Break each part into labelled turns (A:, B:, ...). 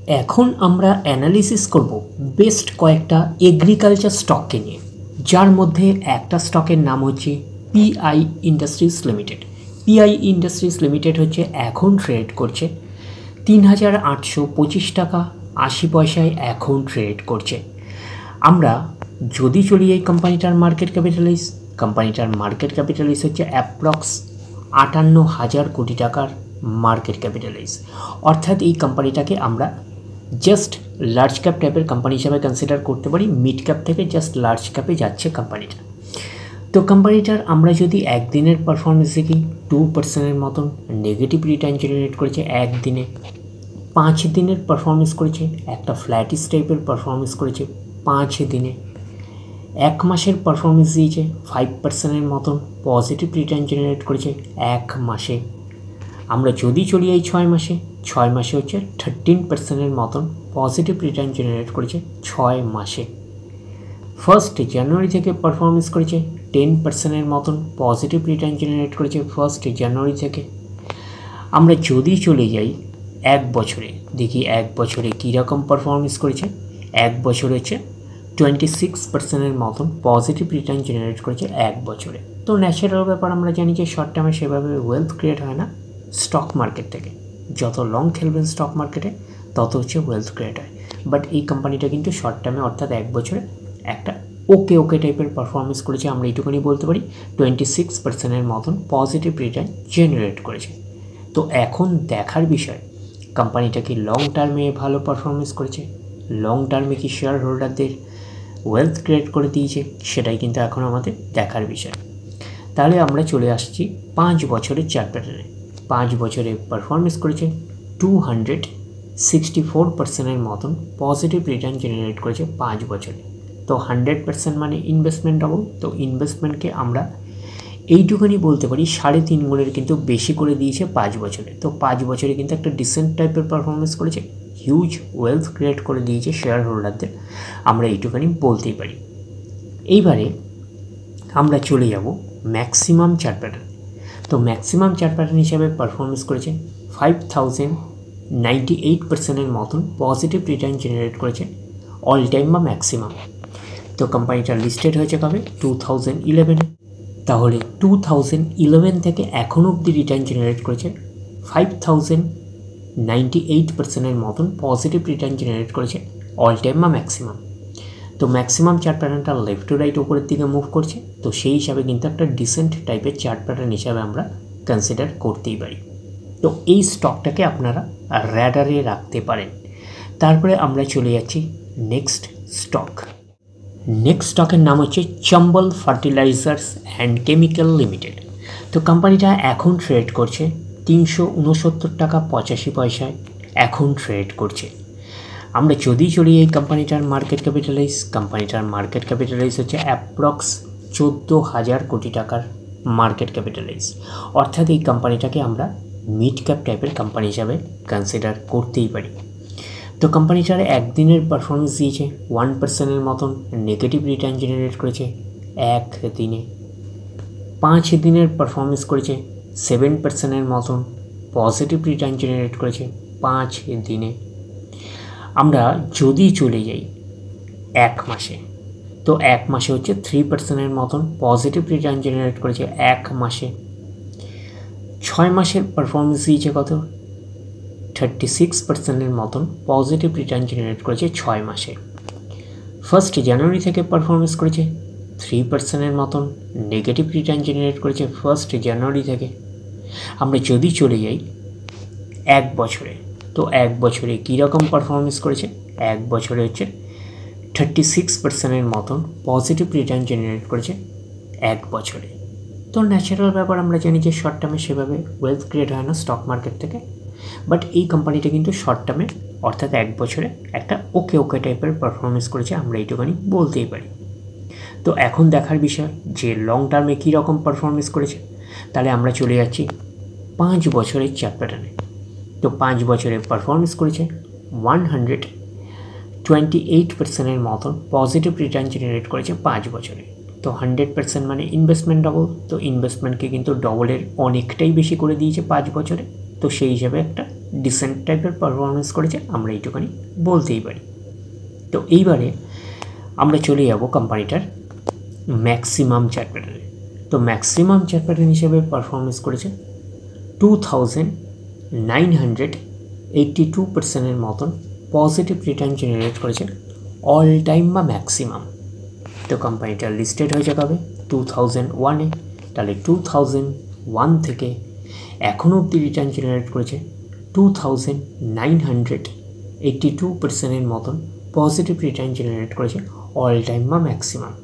A: এখন আমরা অ্যানালিসিস করব বেস্ট কয়েকটা এগ্রিকালচার স্টককে নিয়ে, যার মধ্যে একটা স্টকের নাম হচ্ছে PI industries limited. PI industries limited হচ্ছে এখন ট্রেড করছে ৩,৮২৫ টাকা ৮০ পয়সায় এখন ট্রেড করছে। আমরা যদি চলি এই কোম্পানিটার মার্কেট ক্যাপিটালাইজ হচ্ছে অ্যাপ্রক্স ৫৮,০০০ কোটি টাকার মার্কেট ক্যাপিটালাইজ। অর্থাৎ এই কোম্পানিটাকে আমরা জাস্ট লার্জ ক্যাপ টাইপের কোম্পানি হিসাবে কনসিডার করতে পারি। মিড ক্যাপ থেকে জাস্ট লার্জ ক্যাপে যাচ্ছে কোম্পানিটা। তো কোম্পানিটার আমরা যদি একদিনের পারফরমেন্স দেখি 2% মতন নেগেটিভ রিটার্ন জেনারেট করেছে একদিনে। 5 দিনের পারফরমেন্স করেছে একটা ফ্ল্যাটিস টাইপের পারফরমেন্স করেছে 5 দিনে। 1 মাসের পারফরমেন্স দিয়েছে 5% মতন পজিটিভ রিটার্ন জেনারেট করেছে 1 মাসে। আমরা যদি চলি এই 6 মাসে হচ্ছে 13% মতন পজিটিভ রিটার্ন জেনারেট করেছে 6 মাসে। 1 জানুয়ারি থেকে পারফরমেন্স করেছে 10% মতন পজিটিভ রিটার্ন জেনারেট করেছে 1 জানুয়ারি থেকে। আমরা যদি চলে যাই 1 বছরে, দেখি 1 বছরে কীরকম পারফরমেন্স করেছে। 1 বছরে হচ্ছে 26% মতন পজিটিভ রিটার্ন জেনারেট করেছে 1 বছরে। তো ন্যাচারাল ব্যাপার, আমরা জানি যে শর্ট টার্মে সেভাবে ওয়েলথ ক্রিয়েট হয় না স্টক মার্কেট থেকে। যত লং খেলবেন স্টক মার্কেটে তত হচ্ছে ওয়েলথ ক্রিয়েট হয়। বাট এই কোম্পানিটা কিন্তু শর্ট টার্মে অর্থাৎ 1 বছরে একটা ওকে টাইপের পারফরমেন্স করেছে। আমরা এইটুকুনি বলতে পারি 26% মতন পজিটিভ রিটার্ন জেনারেট করেছে। তো এখন দেখার বিষয় কোম্পানিটা কি লং টার্মে ভালো পারফরমেন্স করেছে, লং টার্মে কি শেয়ার হোল্ডারদের ওয়েলথ ক্রিয়েট করে দিয়েছে, সেটাই কিন্তু এখন আমাদের দেখার বিষয়। তাহলে আমরা চলে আসছি 5 বছরের চার্ট প্যাটার্নে। 5 বছরে পারফরমেন্স করেছে 264% মতন পজিটিভ রিটার্ন জেনারেট করেছে 5 বছরে। তো 100% মানে ইনভেস্টমেন্ট ডাবল। তো ইনভেস্টমেন্টকে আমরা এইটুকুনি বলতে পারি 3.5 গুণের কিন্তু বেশি করে দিয়েছে 5 বছরে। তো 5 বছরে কিন্তু একটা ডিসেন্ট টাইপের পারফরমেন্স করেছে, হিউজ ওয়েলথ ক্রিয়েট করে দিয়েছে শেয়ার হোল্ডারদের, আমরা এইটুকুনি বলতেই পারি। এইবারে আমরা চলে যাব ম্যাক্সিমাম চার্ট প্যাটার্ন। তো ম্যাক্সিমাম চার্ট প্যাটার্ন হিসাবে পারফরমেন্স করেছে 5098% মতন পজিটিভ রিটার্ন জেনারেট করেছে অল টাইম বা ম্যাক্সিমাম। তো কোম্পানিটা লিস্টেড হয়েছে কবে? 2011-এ। তাহলে 2011 থেকে এখন অবধি রিটার্ন জেনারেট করেছে 5098% মতন পজিটিভ রিটার্ন জেনারেট করেছে অল টাইম বা ম্যাক্সিমাম। তো ম্যাক্সিমাম চার্ট প্যাটার্নটা লেফট টু রাইট উপরের দিকে মুভ করছে। তো সেই হিসাবে কিন্তু একটা ডিসেন্ট টাইপের চার্ট প্যাটার্ন হিসাবে আমরা কনসিডার করতেই পারি। তো এই স্টকটাকে আপনারা র্যাডারে রাখতে পারেন। তারপরে আমরা চলে যাচ্ছি নেক্সট স্টকের নাম হচ্ছে Chambal fertilisers and chemical limited. তো কোম্পানিটা এখন ট্রেড করছে 369 টাকা 85 পয়সায় এখন ট্রেড করছে। আমরা যদি চলি এই কোম্পানিটার মার্কেট ক্যাপিটালাইজ হচ্ছে অ্যাপ্রক্স 14,000 কোটি টাকার মার্কেট ক্যাপিটালাইজ। অর্থাৎ এই কোম্পানিটাকে আমরা মিড ক্যাপ টাইপের কোম্পানি হিসাবে কনসিডার করতেই পারি। তো কোম্পানিটার একদিনের পারফরমেন্স দিয়েছে 1% মতন নেগেটিভ রিটার্ন জেনারেট করেছে 1 দিনে। 5 দিনের পারফরমেন্স করেছে 7% মতন পজিটিভ রিটার্ন জেনারেট করেছে 5 দিনে। আমরা যদি চলে যাই 1 মাসে, তো 1 মাসে হচ্ছে 3% মতন পজিটিভ রিটার্ন জেনারেট করেছে 1 মাসে। 6 মাসের পারফরমেন্স দিয়েছে কত? 36% মতন পজিটিভ রিটার্ন জেনারেট করেছে 6 মাসে। 1 জানুয়ারি থেকে পারফরমেন্স করেছে 3% মতন নেগেটিভ রিটার্ন জেনারেট করেছে 1 জানুয়ারি থেকে। আমরা যদি চলে যাই 1 বছরে, তো 1 বছরে কীরকম পারফরমেন্স করেছে? 1 বছরে হচ্ছে 36% মতন পজিটিভ রিটার্ন জেনারেট করেছে 1 বছরে। তো ন্যাচারাল ব্যাপার, আমরা জানি যে শর্ট টার্মে সেভাবে ওয়েলথ ক্রিয়েট হয় না স্টক মার্কেট থেকে। বাট এই কোম্পানিটা কিন্তু শর্ট টার্মে অর্থাৎ 1 বছরে একটা ওকে টাইপের পারফরমেন্স করেছে, আমরা এইটুখানি বলতেই পারি। তো এখন দেখার বিষয় যে লং টার্মে কী রকম পারফরমেন্স করেছে। তাহলে আমরা চলে যাচ্ছি 5 বছরের চার্ট প্যাটার্নে। তো 5 বছরে পারফরমেন্স করেছে 128% মতন পজিটিভ রিটার্ন জেনারেট করেছে 5 বছরে। তো 100% মানে ইনভেস্টমেন্ট ডবল। তো ইনভেস্টমেন্টকে কিন্তু ডবলের অনেকটাই বেশি করে দিয়েছে 5 বছরে। তো সেই হিসাবে একটা ডিসেন্ট টাইপের পারফরমেন্স করেছে, আমরা এইটুখানি বলতেই পারি। তো এইবারে আমরা চলে যাব কোম্পানিটার ম্যাক্সিমাম চার্ট প্যাটার্নে। তো ম্যাক্সিমাম চার্ট প্যাটার্ন হিসেবে পারফরমেন্স করেছে 2982% মতন পজিটিভ রিটার্ন জেনারেট করেছে অল টাইম বা ম্যাক্সিমাম। তো কোম্পানিটা লিস্টেড হয়েছে কবে? 2001-এ। তাহলে 2001 থেকে এখনও অবধি রিটার্ন জেনারেট করেছে 2982% মতন পজিটিভ রিটার্ন জেনারেট করেছে অল টাইম বা ম্যাক্সিমাম।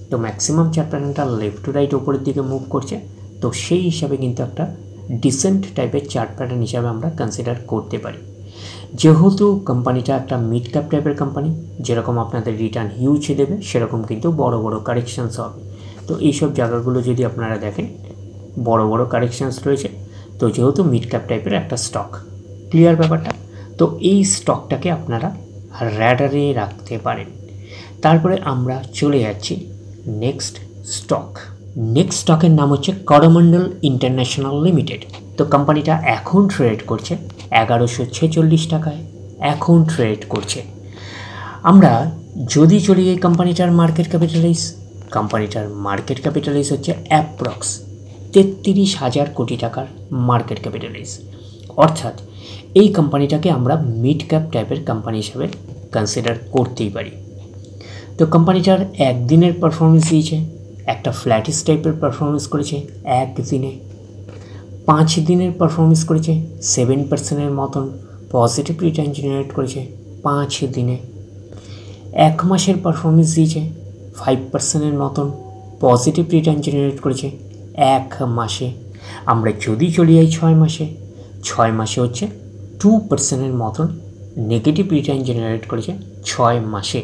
A: তো ম্যাক্সিমাম চার্ট প্যাটার্নটা লেফট টু রাইট ওপরের দিকে মুভ করছে, তো সেই হিসাবে কিন্তু একটা ডিসেন্ট টাইপের চার্ট প্যাটার্ন হিসাবে আমরা কনসিডার করতে পারি। যেহেতু কোম্পানিটা একটা মিড ক্যাপ টাইপের কোম্পানি, যেরকম আপনাদের রিটার্ন হিউজ দেবে সেরকম কিন্তু বড় বড় কারেকশানস হবে। তো এইসব জায়গাগুলো যদি আপনারা দেখেন বড় বড় কারেকশানস রয়েছে, তো যেহেতু মিড ক্যাপ টাইপের একটা স্টক, ক্লিয়ার ব্যাপারটা। তো এই স্টকটাকে আপনারা র্যাডারে রাখতে পারেন। তারপরে আমরা চলে যাচ্ছি নেক্সট স্টকের নাম হচ্ছে করমণ্ডল ইন্টারন্যাশনাল লিমিটেড। তো কোম্পানিটা এখন ট্রেড করছে 1146 টাকায় এখন ট্রেড করছে। আমরা যদি চলি এই কোম্পানিটার মার্কেট ক্যাপিটালাইজ হচ্ছে অ্যাপ্রক্স 33,000 কোটি টাকার মার্কেট ক্যাপিটালাইজ। অর্থাৎ এই কোম্পানিটাকে আমরা মিড ক্যাপ টাইপের কোম্পানি হিসাবে কনসিডার করতেই পারি। তো কোম্পানিটার একদিনের পারফরমেন্স দিয়েছে, একটা ফ্ল্যাটিস টাইপের পারফরমেন্স করেছে একদিনে। 5 দিনের পারফরমেন্স করেছে 7% মতন পজিটিভ রিটার্ন জেনারেট করেছে 5 দিনে। 1 মাসের পারফরমেন্স দিয়েছে 5% মতন পজিটিভ রিটার্ন জেনারেট করেছে 1 মাসে। আমরা যদি চলে যাই 6 মাসে, 6 মাসে হচ্ছে 2% মতন নেগেটিভ রিটার্ন জেনারেট করেছে 6 মাসে।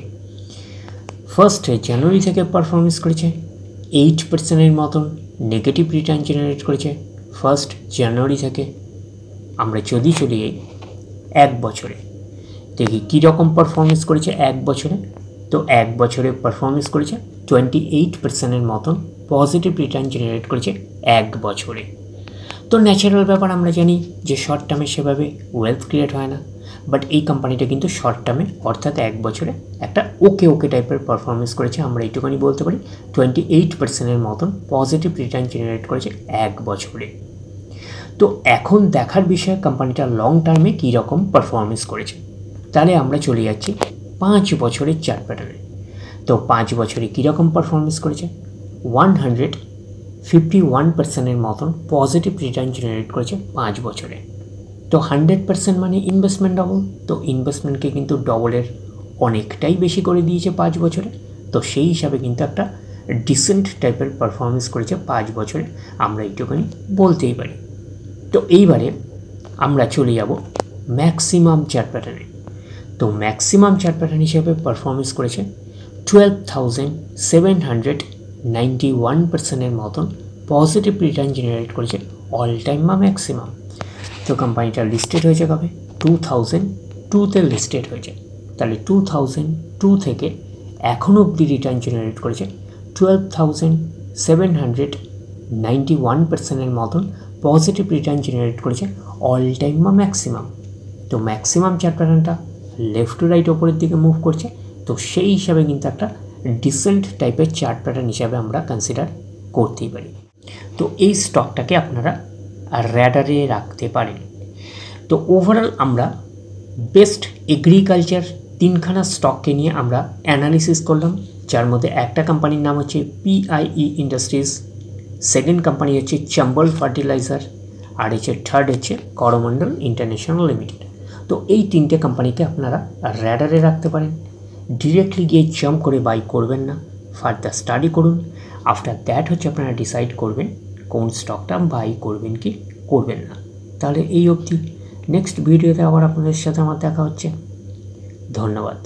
A: 1 জানুয়ারি থেকে পারফরমেন্স করেছে 8% মতন নেগেটিভ রিটার্ন জেনারেট করেছে 1 জানুয়ারি থেকে। আমরা যদি চলে যাই 1 বছরে, দেখি কীরকম পারফরমেন্স করেছে 1 বছরে। তো 1 বছরে পারফরমেন্স করেছে 28% মতন পজিটিভ রিটার্ন জেনারেট করেছে 1 বছরে। তো ন্যাচারাল ব্যাপার, আমরা জানি যে শর্ট টার্মে সেভাবে ওয়েলথ ক্রিয়েট হয় না, বাট এই কোম্পানিটা কিন্তু শর্ট টার্মে অর্থাৎ 1 বছরে একটা ওকে টাইপের পারফরমেন্স করেছে। আমরা এইটুখানি বলতে পারি 28% মতন পজিটিভ রিটার্ন জেনারেট করেছে 1 বছরে। তো এখন দেখার বিষয় কোম্পানিটা লং টার্মে কী রকম পারফরমেন্স করেছে। তাহলে আমরা চলে যাচ্ছি 5 বছরের চার্ট প্যাটার্নে। তো 5 বছরে কীরকম পারফরমেন্স করেছে? 151% মতন পজিটিভ রিটার্ন জেনারেট করেছে 5 বছরে। তো 100% মানে ইনভেস্টমেন্ট ডবল, তো ইনভেস্টমেন্টকে কিন্তু ডবলের অনেকটাই বেশি করে দিয়েছে 5 বছরে। তো সেই হিসাবে কিন্তু একটা ডিসেন্ট টাইপের পারফরমেন্স করেছে 5 বছরে, আমরা এইটুখানি বলতেই পারি। তো এইবারে আমরা চলে যাব ম্যাক্সিমাম চার্ট প্যাটার্নে। তো ম্যাক্সিমাম চার্ট প্যাটার্ন হিসেবে পারফরমেন্স করেছে 12,791% মতন পজিটিভ রিটার্ন জেনারেট করেছে অল টাইম বা ম্যাক্সিমাম। তো কোম্পানিটা লিস্টেড হয়েছে কবে? 2002-তে লিস্টেড হয়েছে। তাহলে 2002 থেকে এখন অবধি রিটার্ন জেনারেট করেছে 12,791% মতন পজিটিভ রিটার্ন জেনারেট করেছে অল টাইম বা ম্যাক্সিমাম। তো ম্যাক্সিমাম চার্ট প্যাটার্নটা লেফট টু রাইট ওপরের দিকে মুভ করছে, তো সেই হিসাবে কিন্তু একটা ডিসেন্ট টাইপের চার্ট প্যাটার্ন হিসাবে আমরা কনসিডার করতেই পারি। তো এই স্টকটাকে আপনারা র্যাডারে রাখতে পারেন। তো ওভারঅল আমরা বেস্ট এগ্রিকালচার 3খানা স্টককে নিয়ে আমরা অ্যানালিসিস করলাম, যার মধ্যে একটা কোম্পানির নাম হচ্ছে PIE ইন্ডাস্ট্রিজ, সেকেন্ড কোম্পানি হচ্ছে চম্বল ফার্টিলাইজার, আর হচ্ছে থার্ড হচ্ছে করমণ্ডল ইন্টারন্যাশনাল লিমিটেড। তো এই 3টে কোম্পানিকে আপনারা র্যাডারে রাখতে পারেন। ডিরেক্টলি গিয়ে জাম্প করে বাই করবেন না, ফার্দার স্টাডি করুন। আফটার দ্যাট হচ্ছে আপনারা ডিসাইড করবেন কোন স্টকটা বাই করবেন কি করবেন না। তাহলে এই অবধি, নেক্সট ভিডিওতে আবার আপনাদের সাথে আমার দেখা হচ্ছে। ধন্যবাদ।